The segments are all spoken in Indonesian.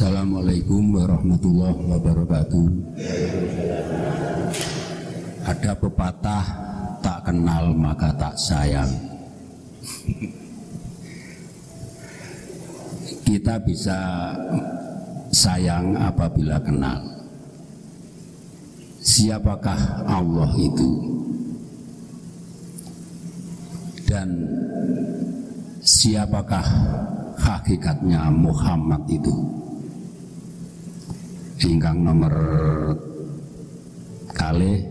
Assalamualaikum warahmatullahi wabarakatuh. Ada pepatah, tak kenal maka tak sayang. Kita bisa sayang apabila kenal. Siapakah Allah itu? Dan siapakah hakikatnya Muhammad itu? Ingkang nomor kali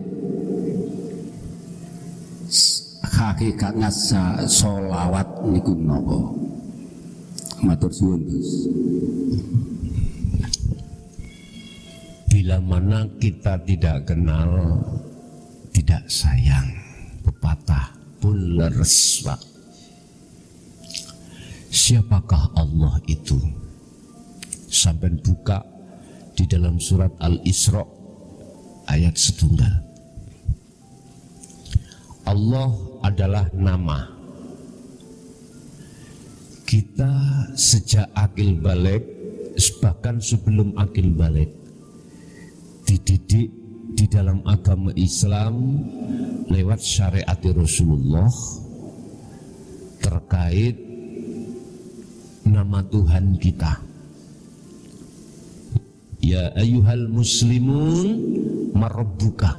hakikatnya sholawat niku napa? Matur suwun Gus. Bila mana kita tidak kenal, tidak sayang. Pepatah pun leres, Pak. Siapakah Allah itu? Sampai buka di dalam surat Al-Isra ayat 1. Allah adalah nama. Kita sejak akil balik, bahkan sebelum akil balik, dididik di dalam agama Islam lewat syariat Rasulullah terkait nama Tuhan kita. Ya ayyuhal muslimun marabbuka.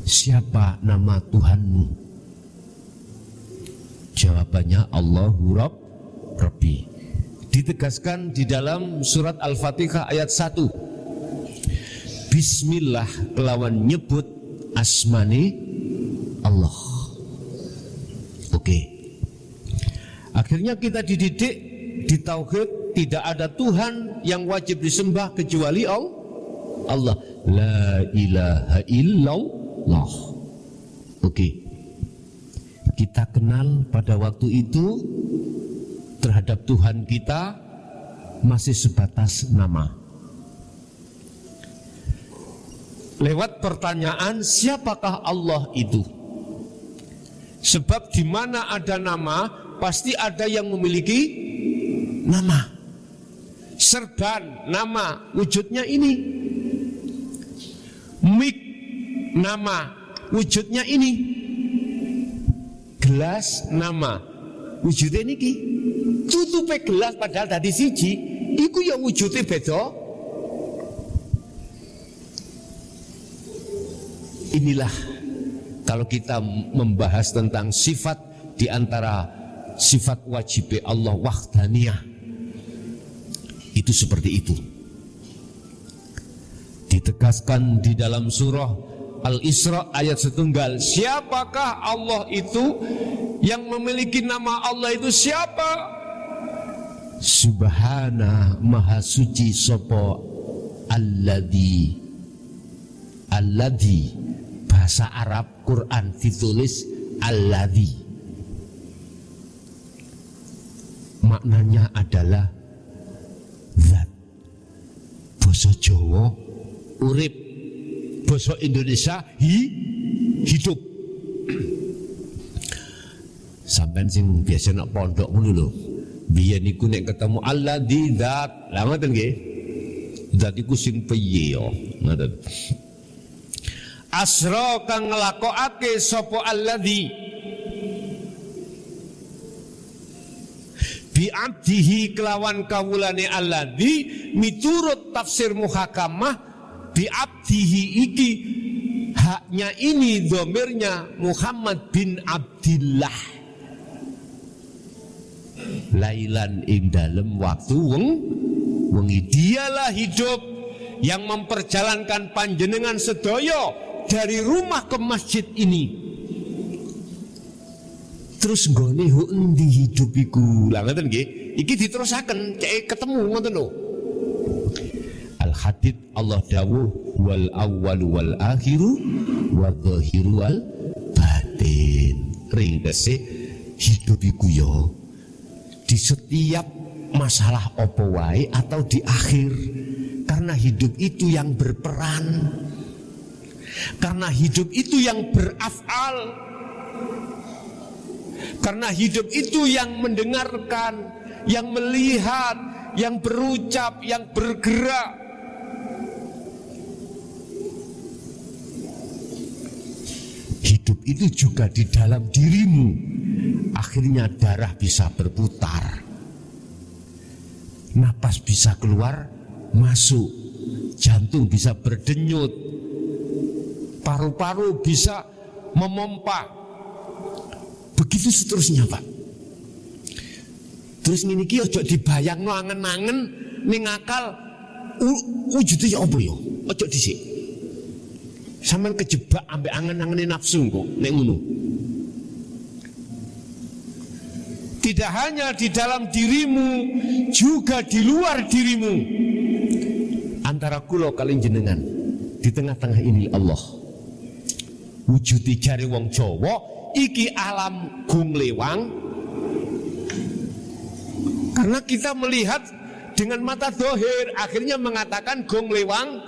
Siapa nama Tuhanmu? Jawabannya Allahu Rabbi. Ditegaskan di dalam surat Al-Fatihah ayat 1. Bismillah kelawan nyebut asmani Allah. Oke. Akhirnya kita dididik di tauhid. Tidak ada Tuhan yang wajib disembah kecuali Allah. La ilaha illallah. Oke. Kita kenal pada waktu itu terhadap Tuhan kita masih sebatas nama. Lewat pertanyaan, siapakah Allah itu? Sebab di mana ada nama, pasti ada yang memiliki nama. Serban, nama, wujudnya ini. Mik, nama, wujudnya ini. Gelas, nama, wujudnya ini. Tutupe gelas padahal tadi siji, iku yang wujudnya beda. Inilah kalau kita membahas tentang sifat di antara sifat wajib Allah wahdaniyah. Itu seperti itu. Ditegaskan di dalam surah Al-Isra ayat 1. Siapakah Allah itu? Yang memiliki nama Allah itu siapa? Subhana maha suci sapa alladzi. Alladzi bahasa Arab Quran ditulis alladzi. Maknanya adalah zat. Basa Jawa urip, basa Indonesia hidup. Sampeyan sing biasa nak pondok ngono lho. Biyen niku nek ketemu alladzi zat, lha ngoten nggih. Zat iku sing piye ya? Ngoten. Asra kang nglakokake sapa alladzi bi abdihi kelawan kawulane alladzi miturut tafsir muhakamah bi abdihi iki haknya ini dhamirnya Muhammad bin Abdillah lailan ing dalem waktu wengi. Dialah hidup yang memperjalankan panjenengan sedaya dari rumah ke masjid ini. Terus nggone ho endi hidup iku? Lah ngoten nggih. Iki diterusaken cek ketemu ngoten lho. Al-Hadid Allah dawuh wal awwal wal akhiru wadh-dhahiru wal batin. Ringkese hidup iku ya di setiap masalah apa wae atau di akhir. Karena hidup itu yang berperan. Karena hidup itu yang beraf'al. Karena hidup itu yang mendengarkan, yang melihat, yang berucap, yang bergerak. Hidup itu juga di dalam dirimu. Akhirnya darah bisa berputar, napas bisa keluar masuk, jantung bisa berdenyut, paru-paru bisa memompa. Begitu seterusnya, Pak. Terus ngene iki aja dibayangno angen-angen ning akal wujude ya apa ya? Aja dhisik. Sampeyan kejebak ambek angen-angene nafsu kok nek ngono. Tidak hanya di dalam dirimu, juga di luar dirimu. Antara kula kali jenengan, di tengah-tengah ini Allah. Wujudi jari wong Jawa iki alam gunglewang. Karena kita melihat dengan mata dohir, akhirnya mengatakan gunglewang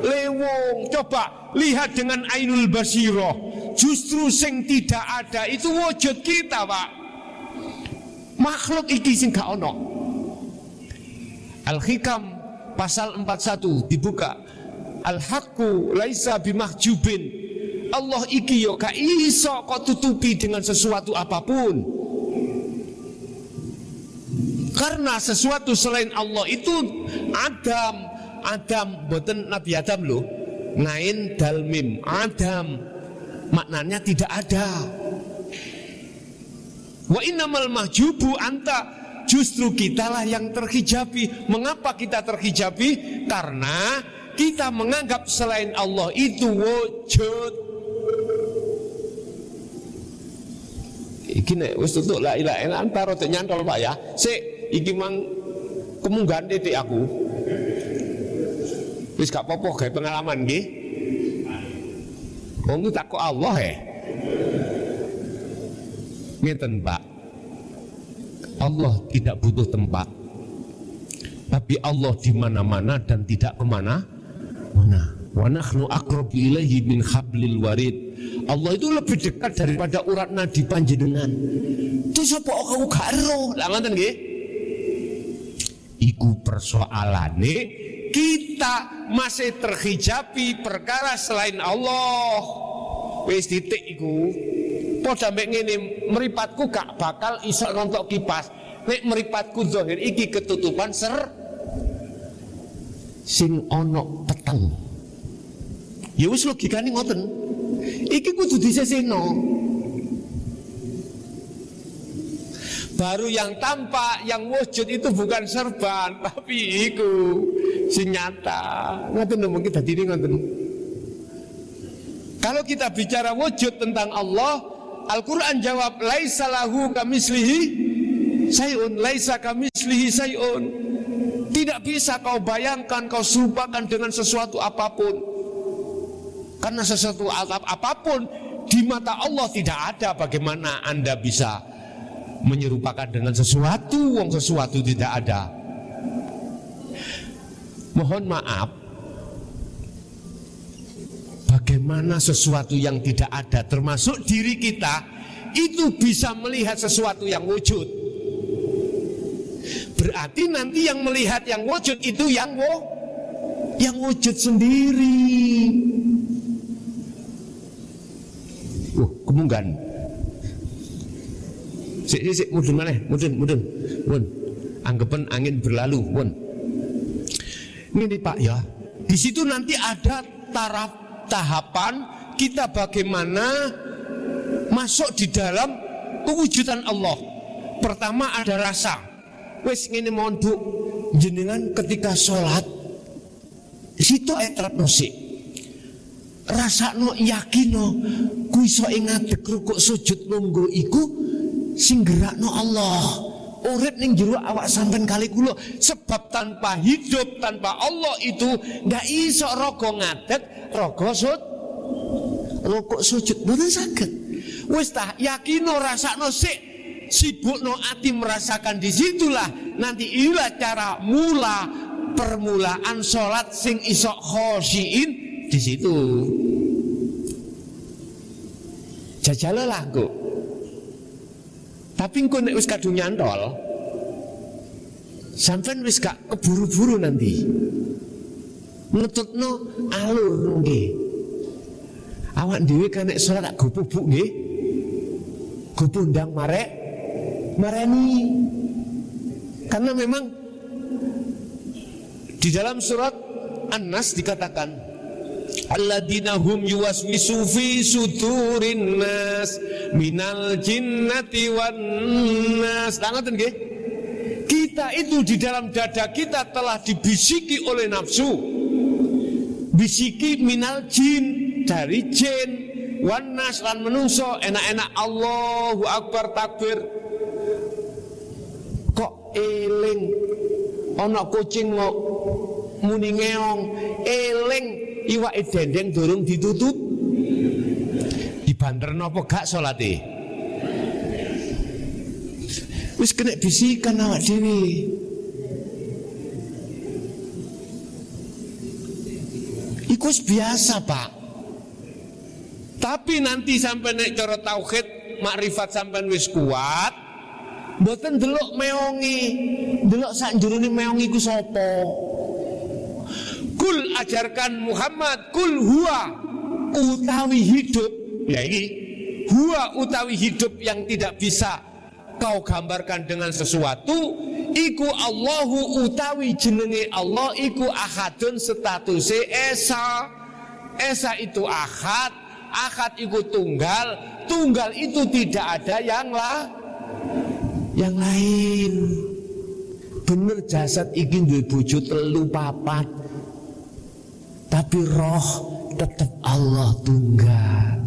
lewong. Coba lihat dengan ainul basiroh. Justru sing tidak ada itu wujud kita, Pak. Makhluk iki sing gak ono. Al-Hikam pasal 41 dibuka. Al-haqqu laisa bimahjubin. Allah iki yo gak iso kok tutupi dengan sesuatu apapun. Karena sesuatu selain Allah itu Adam boten Nabi Adam loh. Ngain dal mim Adam, maknanya tidak ada. Wa innamal mahjubu anta, justru kitalah yang terhijabi. Mengapa kita terhijabi? Karena kita menganggap selain Allah itu wujud. Iki nek wis tutuk la ilaha illallah antara nyantol Pak ya. Sik iki mang kemunggahan titik aku. Wis gak apa-apa gawe pengalaman nggih. Wong tak kok Allah ngeten Pak, Allah tidak butuh tempat, tapi Allah di mana-mana dan tidak kemana-mana. Wa nahnu aqrabu ilaihi min hablil warid. Allah itu lebih dekat daripada urat nadi panjenengan. Terus apa kau karo? Lah ngoten nggih. Iku persoalane kita masih terhijabi perkara selain Allah. Wis titik iku. Padha mbek ngene, mripatku gak bakal iso nontok kipas. Nek mripatku zahir iki ketutupan sing ono peteng. Ya wis logikane ngoten. Iki kudu diseseno. Baru yang tampak, yang wujud itu bukan serban, tapi iku sing nyata. Ngoten lho mungkin dadi ngoten. Kalau kita bicara wujud tentang Allah, Al-Quran jawab laisa lahu kamislihi sayun, laisa kamislihi sayun. Tidak bisa kau bayangkan, kau serupakan dengan sesuatu apapun. Karena sesuatu apapun di mata Allah tidak ada. Bagaimana Anda bisa menyerupakan dengan sesuatu, wong sesuatu tidak ada? Mohon maaf, bagaimana sesuatu yang tidak ada, termasuk diri kita, itu bisa melihat sesuatu yang wujud. Berarti nanti yang melihat yang wujud itu yang wujud sendiri. Kemunggan. Sik mudun maneh, mudun. Anggapan angin berlalu, Ini Pak ya. Di situ nanti ada tahapan kita bagaimana masuk di dalam kewujudan Allah. Pertama ada rasa. Wes ngene monduk jenengan ketika sholat situ etrapno sik. Rasakno yakino ku iso ing ngadeg rukuk sujud lungguh iku sing gerakno Allah. Urip ning jero awak sampean kali kula, sebab tanpa hidup, tanpa Allah itu nggak iso raga ngadeg, raga rukuk sujud mboten saged. Wis tah yakino rasakno sik, sibukno ati merasakan disitulah nanti inilah cara permulaan sholat sing iso khosyiin di situ. Jajalalah kok. Tapi engko nek wis kadung nyantol, sampean wis gak keburu-buru nanti. Ngetutno alur nggih. Awak dhewe kan nek salat tak gopubuk nggih. Gopundang mareni. Karena memang di dalam surat An-Nas dikatakan alladzina hum yuwaswisu fi sudurin nas minal jinnati wan nas. Ngoten nggih. Kita itu di dalam dada kita telah dibisiki oleh nafsu. Bisiki minal jin, dari jin, wan nas lan menungso, enak-enak Allahu Akbar takbir. Kok eling ana kucing kok muni ngeong, eling iwake dendeng durung ditutup. Dibanterno apa gak salate? Wis kena bisikan awak dhewe. Iku biasa, Pak. Tapi nanti sampai nek cara tauhid makrifat sampean wis kuat, mboten delok meongi, delok sak jerone meongi ku sapa. Kul ajarkan Muhammad, kul huwa utawi hidup. Ya ini huwa utawi hidup yang tidak bisa kau gambarkan dengan sesuatu. Iku Allahu utawi jenenge Allah iku ahadun statuse esa. Esa itu ahad, ahad itu tunggal, tunggal itu tidak ada yang lain. Bener jasad iki duwe bojo 3 4, tapi roh tetap Allah tunggal.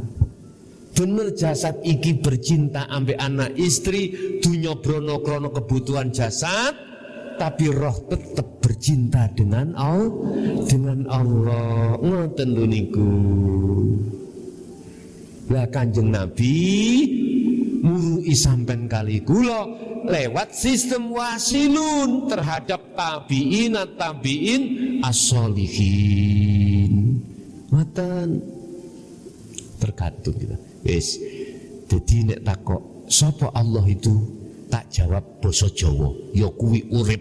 Bener jasad iki bercinta ambek anak istri, dunya brono krono kebutuhan jasad, tapi roh tetap bercinta dengan Allah. Ngoten lho niku. Lah Kanjeng Nabi murui sampean kali kula lewat sistem wasilun terhadap tabi'in as-solihin. Ngoten tergantung kita. Wis, dadi nek takok sapa Allah itu, tak jawab basa Jawa, ya kuwi urip.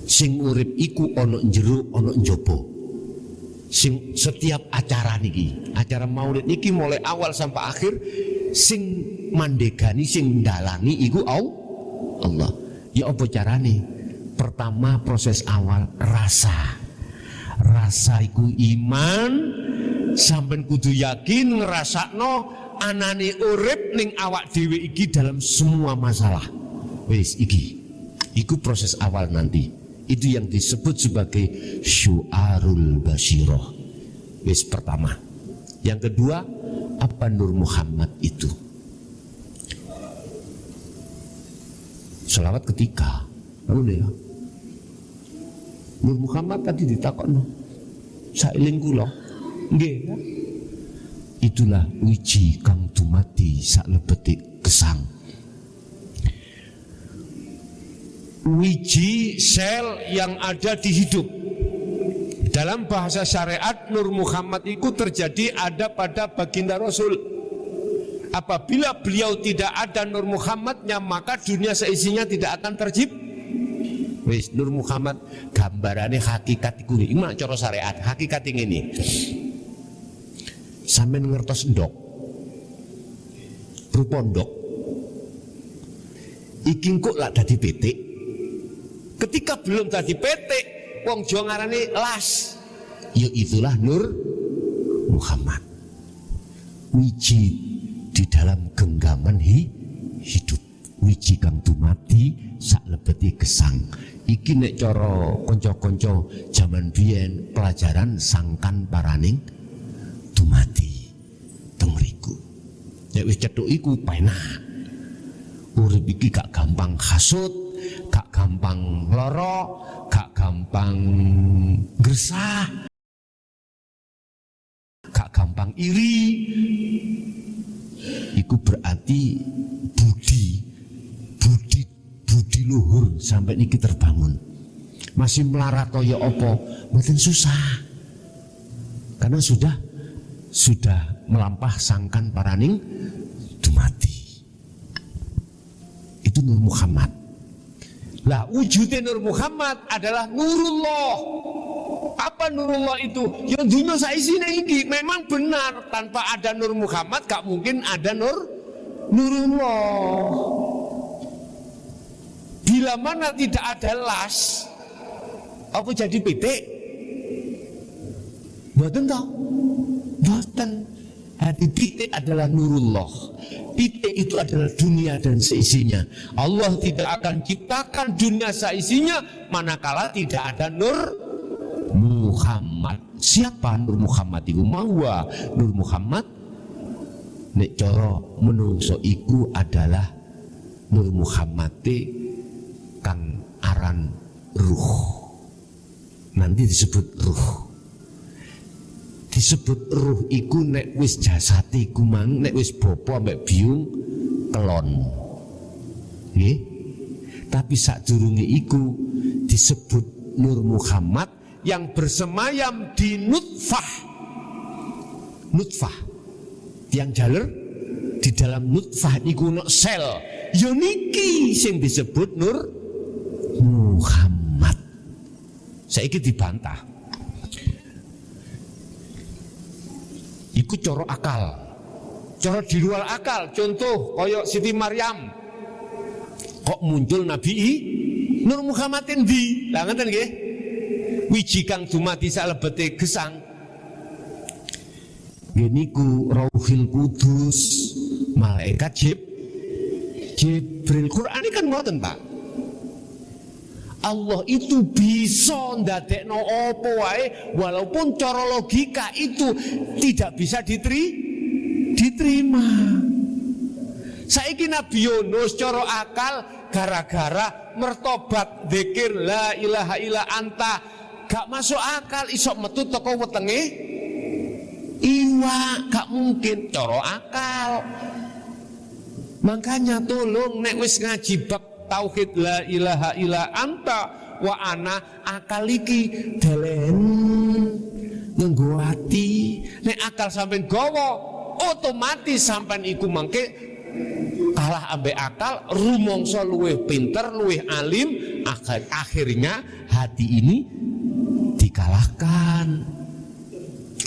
Sing urip iku ana njero ana njaba. Sing setiap acara niki, acara maulid niki mulai awal sampai akhir, sing mandegani, sing ndalani iku Allah. Ya apa carane? Pertama proses awal rasa iku iman. Sampai kudu yakin ngerasakno anane urip ning awak dhewe iki dalam semua masalah. Wis iki. Iku proses awal nanti. Itu yang disebut sebagai syu'arul basyirah. Wis pertama. Yang kedua, apa Nur Muhammad itu? Selawat ketiga. Ngono ya. Nur Muhammad tadi ditakokno. Sailing kula. Nggih, ya? Itulah wiji kang dumati sak lebeti gesang. Wiji sel yang ada di hidup. Dalam bahasa syariat Nur Muhammad itu terjadi ada pada baginda Rasul. Apabila beliau tidak ada Nur Muhammadnya, maka dunia seisinya tidak akan tercipta. Wis Nur Muhammad gambarane hakikat iku iki mak cara syariat. Hakikat ngene. Sampeyan ngertos ndok. Rupa ndok. Iki kok lak dadi pitik. Ketika belum dadi pitik, wong Jawa ngarani las. Ya itulah Nur Muhammad. Wiji di dalam genggaman hidup. Wiji kang dumati sak lebeti gesang. Iki nek cara kanca-kanca jaman biyen pelajaran sangkan paraning dumati tengriku. Nek wis cethuk iku penak. Urip iki gak gampang hasud, gak gampang lara, gak gampang gresah, gak gampang iri. Iku berarti budi luhur sampai niki terbangun. Masih melarat ya apa? Mboten susah. Karena sudah melampah sangkan paraning dumati. Itu Nur Muhammad. Lah wujudnya Nur Muhammad adalah Nurullah. Apa Nurullah itu? Ya dunia saisine iki. Memang benar, tanpa ada Nur Muhammad gak mungkin ada Nurullah. Bila mana tidak ada las, apa jadi pitik? Mboten toh? Mboten. Hati pitik adalah Nurullah. Pitik itu adalah dunia dan seisinya. Allah tidak akan ciptakan dunia seisinya manakala tidak ada Nur Muhammad. Siapa Nur Muhammad itu? Mawa Nur Muhammad nek cara menungso iku adalah Nur Muhammad kang aran ruh. Nanti disebut ruh. Disebut ruh iku nek wis jasad iku mang, nek wis bapa ambek biung kelon. Nggih. Tapi sadurunge iku disebut Nur Muhammad yang bersemayam di nutfah. Nutfah. Yang jaler di dalam nutfah iku ono sel. Ya niki sing disebut Nur Muhammad. Saiki dibantah. Iku coro akal, coro di luar akal. Contoh koyok Siti Maryam, kok muncul Nabi Nur Muhammadin di, lah ngeten nggih, wiji kang dumati salebete gesang. Geniku Rauhil Kudus, malaikat Jibril. Quran ini kan ngoten Pak. Allah itu bisa ndadekno apa wae walaupun cara logika itu tidak bisa diterima. Saiki Nabi Yunus cara akal gara-gara mertobat zikir la ilaha illa anta gak masuk akal, isok metu teko wetenge iwa, gak mungkin cara akal. Makanya tolong nek wis ngaji bab tauhid la ilaha illa anta wa ana, akal iki delen nganggo ati. Nek akal sampean gawa otomatis sampean iku mangke kalah ambek akal, rumangsa luwih pinter, luwih alim, akhirnya hati ini dikalahkan.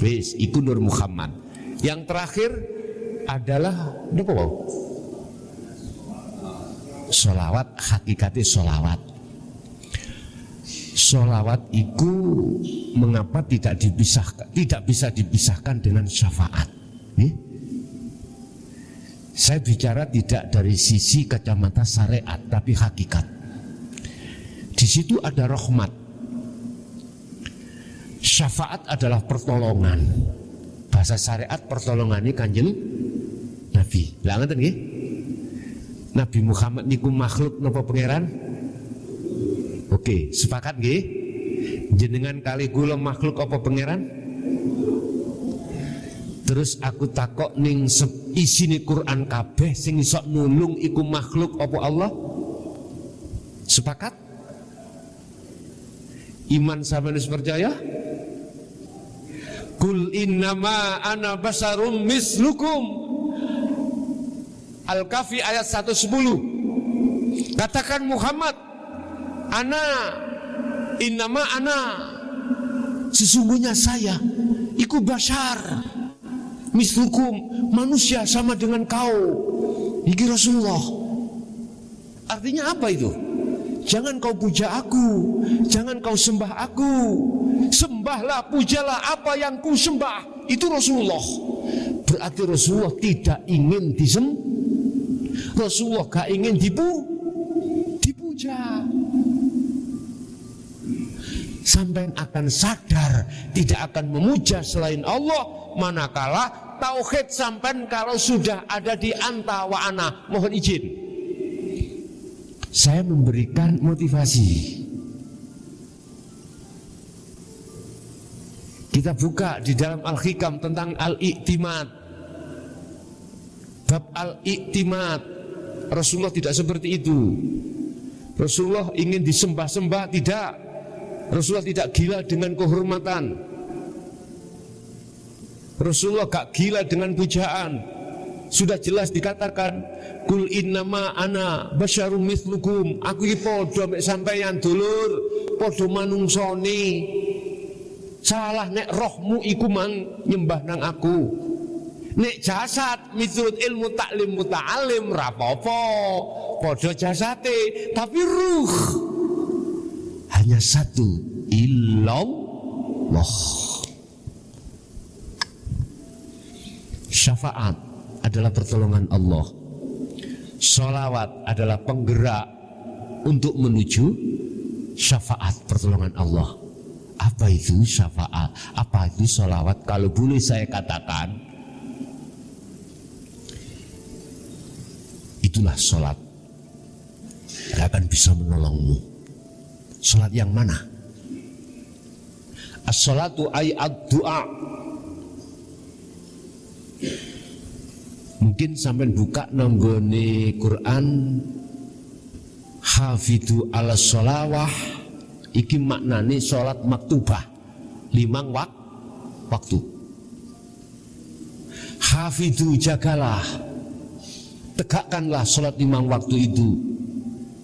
Wis iku Nur Muhammad. Yang terakhir adalah napa wae? Sholawat, hakikatnya sholawat. Sholawat itu mengapa tidak bisa dipisahkan dengan syafaat? Saya bicara tidak dari sisi kacamata syariat, tapi hakikat. Di situ ada rahmat. Syafaat adalah pertolongan. Bahasa syariat pertolongan ini Kanjeng Nabi. Lah ngeten nggih? Nabi Muhammad niku makhluk napa pangeran? Oke, sepakat nggih? Jenengan kali kula makhluk apa pangeran? Terus aku takok ning isine Quran kabeh sing iso nulung iku makhluk apa Allah? Sepakat? Iman sampeyan wis percaya? Kul innama ana basarum mislukum. Al-Kahfi ayat 110. Katakan Muhammad, innama ana, sesungguhnya saya iku bashar mislukum, manusia sama dengan kau. Iki Rasulullah. Artinya apa itu? Jangan kau puja aku, jangan kau sembah aku. Sembahlah, pujalah apa yang ku sembah. Itu Rasulullah. Berarti Rasulullah tidak ingin disembah. Rasulullah gak ingin dipuja. Sampai akan sadar tidak akan memuja selain Allah manakala tauhid sampai kalau sudah ada di anta wa ana. Mohon izin, saya memberikan motivasi. Kita buka di dalam Al-Hikam tentang Al-I'timad. Bab Al-I'timad. Rasulullah tidak seperti itu. Rasulullah ingin disembah-sembah, tidak. Rasulullah tidak gila dengan kehormatan. Rasulullah gak gila dengan pujaan. sudah jelas dikatakan kul innama ana basyarum mithlukum, aku iki padha mek sampeyan dulur, padha manungsane. Salah nek rohmu iku mang nyembah nang aku. Nek jasad miturut ilmu taklim muta'alim rapopo, podo jasate, tapi ruh hanya satu, illallah. Syafaat adalah pertolongan Allah. Sholawat adalah penggerak untuk menuju syafaat pertolongan Allah. Apa itu syafaat? Apa itu sholawat? Kalau boleh saya katakan, itulah sholat. Gak akan bisa menolongmu. Sholat yang mana? As-sholatu ay ad-du'a. Mungkin sampai buka nanggone Quran, hafidhu ala sholawah. Iki maknane sholat maktubah, 5 waktu. Hafidhu jagalah, tegakkanlah sholat 5 waktu itu.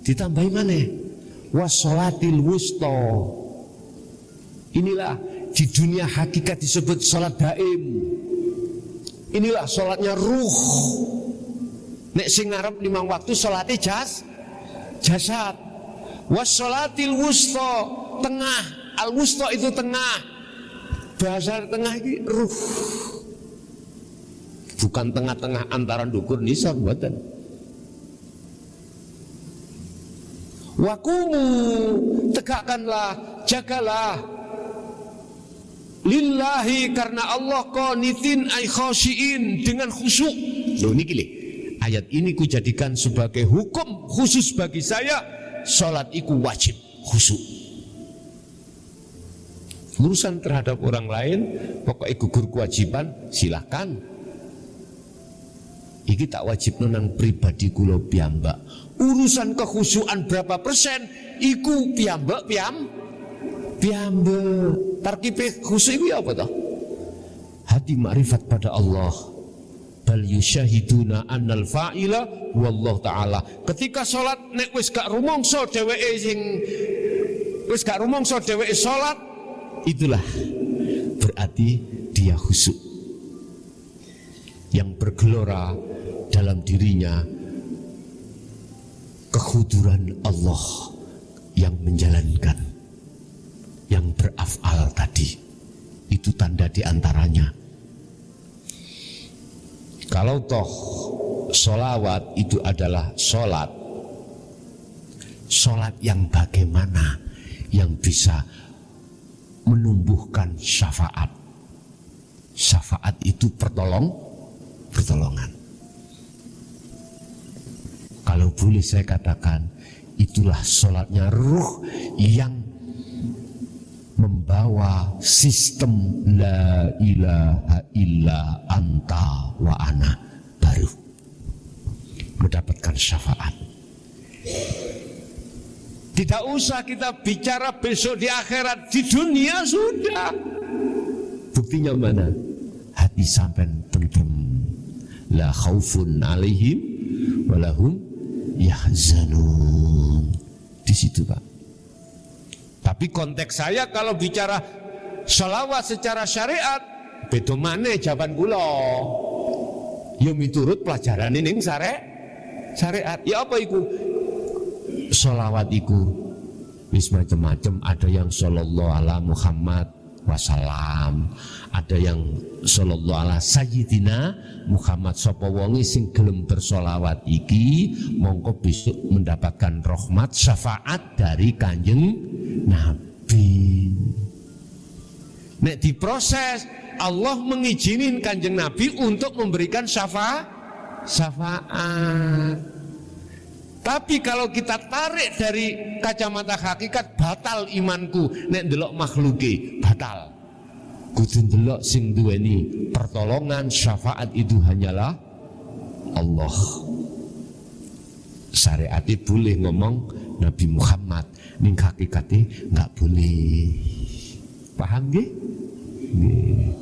Ditambahi mana? Wassolatil wusta. Inilah di dunia hakikat disebut sholat daim. Inilah sholatnya ruh. Nek sing ngarep 5 waktu sholatnya jasad. Wassolatil wusta, tengah. Al wusta itu tengah. Bahasa tengah ini ruh. Bukan tengah-tengah antara dukur nisa, buatan. Wakumu, tegakkanlah, jagalah. Lillahi, karena Allah qanitin ay khasyiin, dengan khusyuk. Loh ini gini, ayat ini kujadikan sebagai hukum khusus bagi saya. Salat iku wajib khusyuk. Urusan terhadap orang lain, pokoknya gugur kewajiban, silahkan. Iki tak wajib nang pribadi kula piyambak. Urusan kekhusyukan berapa persen, iku piyambak. Tarkibe khusyuk iku apa toh? Hati makrifat pada Allah. Bal yusyahiduna annal fa'ila wallahu ta'ala. Ketika sholat nek wis gak rumangsa dheweke sholat, itulah berarti dia khusyuk. Yang bergelora dalam dirinya kekhuduran Allah yang menjalankan, yang beraf'al tadi. Itu tanda diantaranya. Kalau toh sholawat itu adalah sholat yang bagaimana yang bisa menumbuhkan syafaat. Syafaat itu pertolongan. Kalau boleh saya katakan, itulah sholatnya ruh yang membawa sistem la ilaha illa anta wa ana baru mendapatkan syafaat. Tidak usah kita bicara besok di akhirat, di dunia sudah. Buktinya mana? Hati sampean tentrem, la khaufun alaihim walahum yahzanun. Di situ Pak. Tapi konteks saya kalau bicara sholawat secara syariat, beda maneh jawaban kula. Ya miturut pelajaran ning syariat. Ya apa iku? Sholawat iku wis macam-macam, ada yang sallallahu ala Muhammad wasallam, ada yang sallallahu ala sayyidina Muhammad. Sapa wonge sing gelem bersolawat iki mongko besok mendapatkan rahmat syafaat dari Kanjeng Nabi. Nek diproses, Allah mengizinin Kanjeng Nabi untuk memberikan syafaat. Tapi kalau kita tarik dari kacamata hakikat, batal imanku nek ndelok makhluke, batal. Kudu ndelok sing duweni pertolongan syafaat itu hanyalah Allah. Syariate boleh ngomong Nabi Muhammad, ning hakikate enggak boleh. Paham nggih? Nggih.